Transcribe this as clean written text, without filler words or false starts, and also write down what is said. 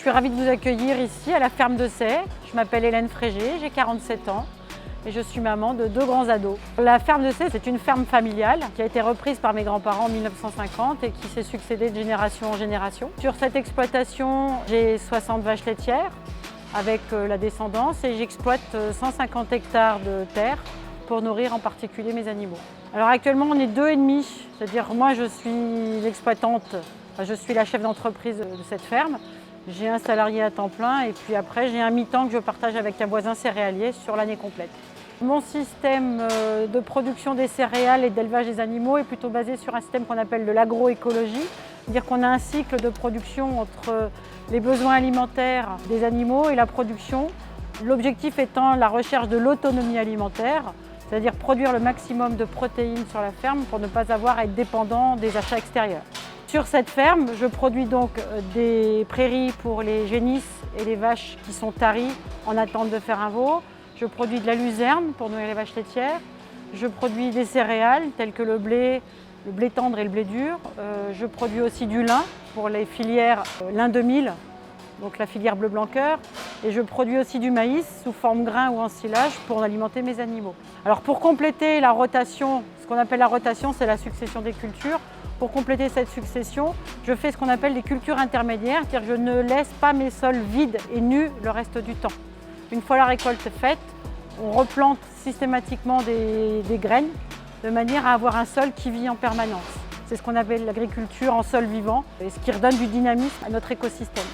Je suis ravie de vous accueillir ici à la ferme de Say. Je m'appelle Hélène Frégé, j'ai 47 ans et je suis maman de 2 grands ados. La ferme de Say, c'est une ferme familiale qui a été reprise par mes grands-parents en 1950 et qui s'est succédée de génération en génération. Sur cette exploitation, j'ai 60 vaches laitières avec la descendance et j'exploite 150 hectares de terre pour nourrir en particulier mes animaux. Alors actuellement, on est 2,5, c'est-à-dire moi je suis l'exploitante, je suis la chef d'entreprise de cette ferme. J'ai un salarié à temps plein et puis après j'ai un mi-temps que je partage avec un voisin céréalier sur l'année complète. Mon système de production des céréales et d'élevage des animaux est plutôt basé sur un système qu'on appelle de l'agroécologie, c'est-à-dire qu'on a un cycle de production entre les besoins alimentaires des animaux et la production. L'objectif étant la recherche de l'autonomie alimentaire, c'est-à-dire produire le maximum de protéines sur la ferme pour ne pas avoir à être dépendant des achats extérieurs. Sur cette ferme, je produis donc des prairies pour les génisses et les vaches qui sont taries en attente de faire un veau. Je produis de la luzerne pour nourrir les vaches laitières. Je produis des céréales telles que le blé tendre et le blé dur. Je produis aussi du lin pour les filières lin de mil, donc la filière bleu blanc cœur. Et je produis aussi du maïs sous forme grain ou en silage pour alimenter mes animaux. Alors pour compléter la rotation, ce qu'on appelle la rotation, c'est la succession des cultures. Pour compléter cette succession, je fais ce qu'on appelle des cultures intermédiaires, c'est-à-dire que je ne laisse pas mes sols vides et nus le reste du temps. Une fois la récolte faite, on replante systématiquement des graines de manière à avoir un sol qui vit en permanence. C'est ce qu'on appelle l'agriculture en sol vivant et ce qui redonne du dynamisme à notre écosystème.